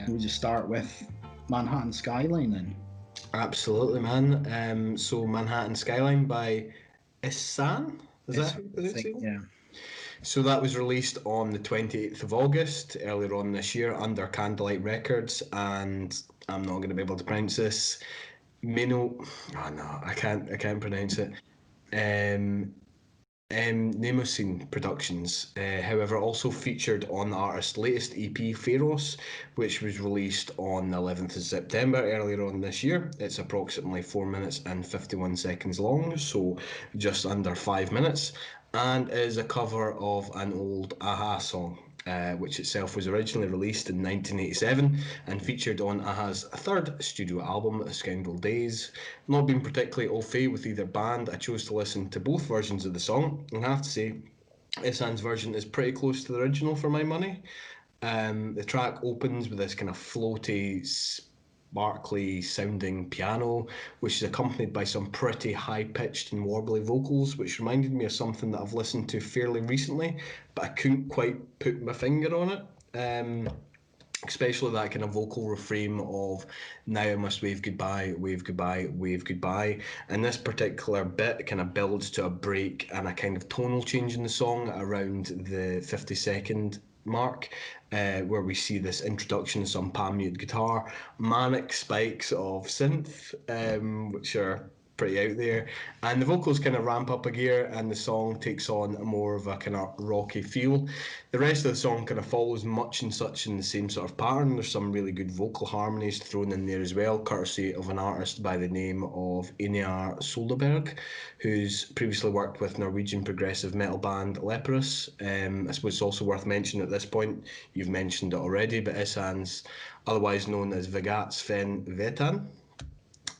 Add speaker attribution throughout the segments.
Speaker 1: We'll just start with Manhattan Skyline then.
Speaker 2: Absolutely, man. So Manhattan Skyline by Ihsahn. Is that
Speaker 1: It's,
Speaker 2: how you
Speaker 1: I
Speaker 2: pronounce
Speaker 1: think,
Speaker 2: it?
Speaker 1: yeah.
Speaker 2: So that was released on the 28th of August, earlier on this year, under Candlelight Records, and I'm not going to be able to pronounce this. Mino, oh no, I can't pronounce it. Um, Nemosine Productions, however, also featured on the artist's latest EP, Pharos, which was released on the 11th of September earlier on this year. It's approximately 4 minutes and 51 seconds long, so just under 5 minutes, and is a cover of an old Aha song. Which itself was originally released in 1987 and featured on Aha's third studio album, Scoundrel Days. Not being particularly au fait with either band, I chose to listen to both versions of the song, and I have to say, Ihsahn's version is pretty close to the original for my money. The track opens with this kind of floaty, sparkly sounding piano, which is accompanied by some pretty high pitched and warbly vocals, which reminded me of something that I've listened to fairly recently, but I couldn't quite put my finger on it. Especially that kind of vocal refrain of now I must wave goodbye, wave goodbye, wave goodbye. And this particular bit kind of builds to a break and a kind of tonal change in the song around the 50-second mark, where we see this introduction of some palm mute guitar, manic spikes of synth, which are pretty out there, and the vocals kind of ramp up a gear and the song takes on a more of a kind of rocky feel. The rest of the song kind of follows much and such in the same sort of pattern. There's some really good vocal harmonies thrown in there as well, courtesy of an artist by the name of Einar Solberg, who's previously worked with Norwegian progressive metal band Leprous. I suppose it's also worth mentioning at this point, you've mentioned it already, but Ihsahn's otherwise known as Vegat Sven Vetan.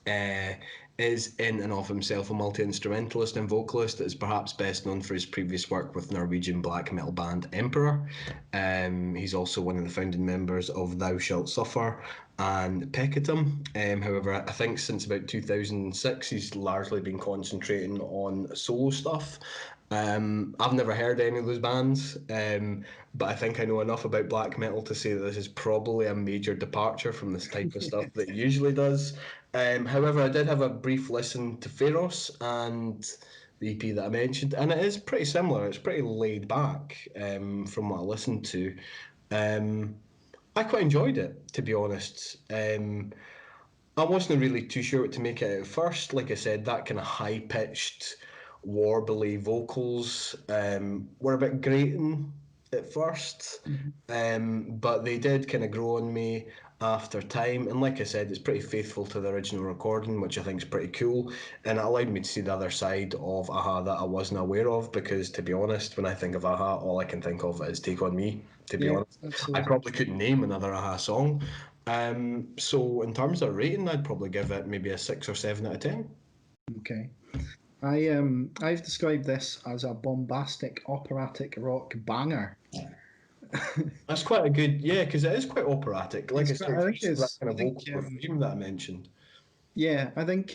Speaker 2: Uh, is in and of himself a multi-instrumentalist and vocalist that is perhaps best known for his previous work with Norwegian black metal band Emperor. He's also one of the founding members of Thou Shalt Suffer and Peccatum. However, I think since about 2006 he's largely been concentrating on solo stuff. I've never heard any of those bands, but I think I know enough about black metal to say that this is probably a major departure from this type of stuff that he usually does. However, I did have a brief listen to Pharos and the EP that I mentioned, and it is pretty similar. It's pretty laid back from what I listened to. Um, I quite enjoyed it, to be honest. I wasn't really too sure what to make it at first. Like I said, that kind of high pitched, warbly vocals were a bit grating at first,
Speaker 1: Mhm.
Speaker 2: but they did kind of grow on me after time. And like I said, it's pretty faithful to the original recording, which I think is pretty cool. And it allowed me to see the other side of Aha that I wasn't aware of. Because to be honest, when I think of Aha, all I can think of is Take on Me. To be
Speaker 1: Yeah,
Speaker 2: honest, I
Speaker 1: absolutely.
Speaker 2: probably couldn't name another Aha song. So in terms of rating, I'd probably give it maybe a 6 or 7 out of 10.
Speaker 1: Okay. I've described this as a bombastic operatic rock banger.
Speaker 2: That's quite a good, yeah, because it is quite operatic. Like I say,
Speaker 1: I think
Speaker 2: especially that
Speaker 1: it's
Speaker 2: kind
Speaker 1: I
Speaker 2: of
Speaker 1: think
Speaker 2: vocal refrain that I mentioned.
Speaker 1: yeah, I think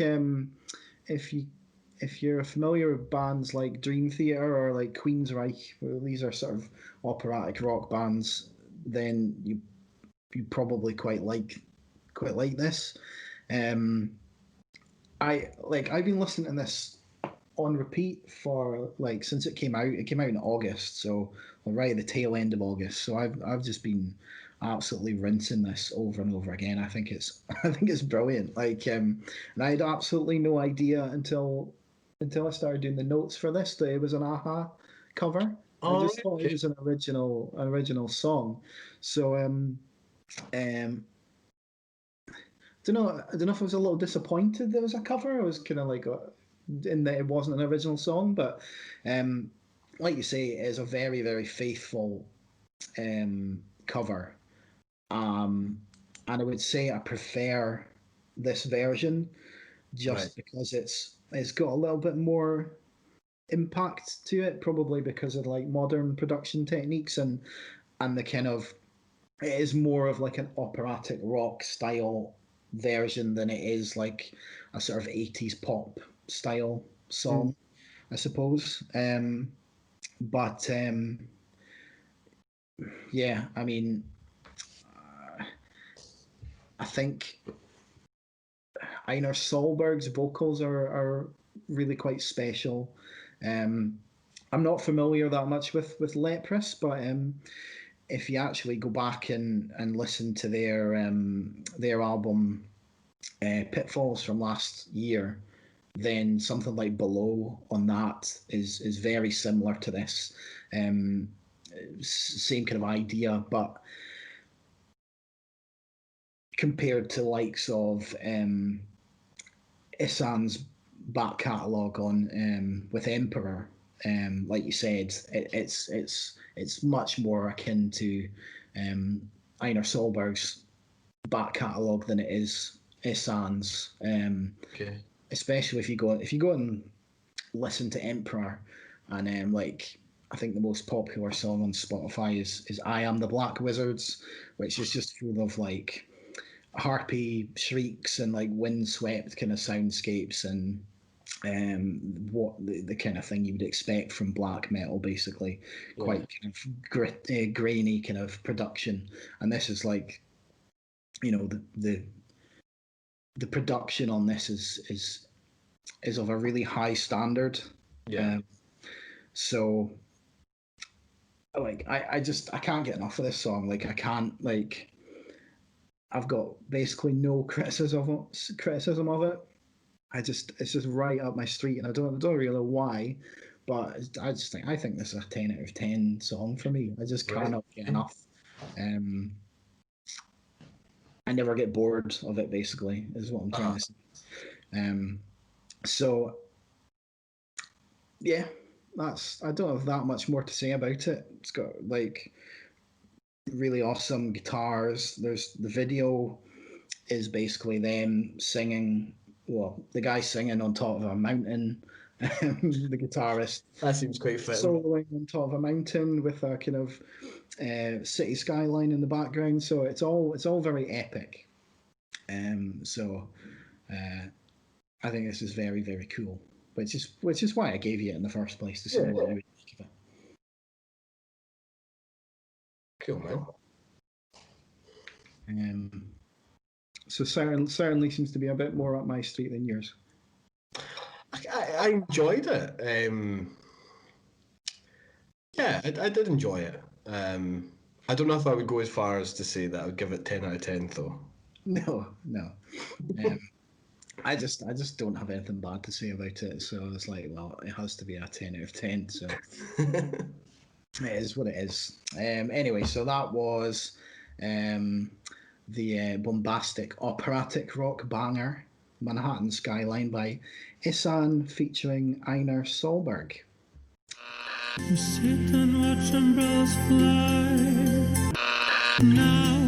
Speaker 1: if you if you're familiar with bands like Dream Theater or like Queensryche, well, these are sort of operatic rock bands, then you probably quite like this. Um, I've been listening to this on repeat for like since it came out. It came out in August, so right at the tail end of August. So I've just been absolutely rinsing this over and over again. I think it's I think it's brilliant. And I had absolutely no idea until I started doing the notes for this that it was an Aha cover. I
Speaker 2: All
Speaker 1: just
Speaker 2: right,
Speaker 1: thought it
Speaker 2: okay.
Speaker 1: was an original song. So um, I don't know if I was a little disappointed there was a cover. I was kind of like in that it wasn't an original song, but um, like you say, it is a very faithful cover. Um, and I would say I prefer this version
Speaker 2: Right.
Speaker 1: just because it's got a little bit more impact to it, probably because of like modern production techniques and the kind of it is more of like an operatic rock style version than it is like a sort of 80s pop style
Speaker 2: Mm.
Speaker 1: song, I suppose. But yeah, I mean, I think Einar Solberg's vocals are really quite special. I'm not familiar that much with Leprous, but if you actually go back and listen to their album Pitfalls from last year, then something like Below on that is very similar to this. Same kind of idea, but compared to likes of Ihsahn's back catalogue on with Emperor, like you said, it's much more akin to Einar Solberg's back catalogue than it is Ihsahn's.
Speaker 2: Okay.
Speaker 1: Especially if you go and listen to Emperor, and like I think the most popular song on Spotify is "I Am the Black Wizards," which is just full of like harpy shrieks and like windswept kind of soundscapes and what the kind of thing you would expect from black metal, basically.
Speaker 2: Yeah.
Speaker 1: Quite kind of grainy kind of production, and this is like, you know, the production on this is of a really high standard.
Speaker 2: Yeah.
Speaker 1: So like I can't get enough of this song. Like I can't like I've got basically no criticism of it. It's just right up my street, and I don't really know why, but I think this is a 10 out of 10 song for me. I just cannot get enough. I never get bored of it. Basically, is what I'm trying to say. So yeah, I don't have that much more to say about it. It's got like really awesome guitars. There's the video is basically them singing. Well, the guy singing on top of a mountain, the guitarist.
Speaker 2: That seems quite fitting.
Speaker 1: Soloing on top of a mountain with a kind of city skyline in the background. So it's all very epic. So I think this is very, very cool. Which is why I gave you it in the first place, to see what you would think of it.
Speaker 2: Cool, man.
Speaker 1: So certainly seems to be a bit more up my street than yours.
Speaker 2: I enjoyed it. Yeah, I did enjoy it. I don't know if I would go as far as to say that I would give it 10 out of 10 though.
Speaker 1: No. I just don't have anything bad to say about it, so it's like, well, it has to be a 10 out of 10. So it is what it is. Anyway, so that was the bombastic operatic rock banger Manhattan Skyline by Ihsahn featuring Einar Solberg.
Speaker 3: You sit and watch umbrellas fly. Now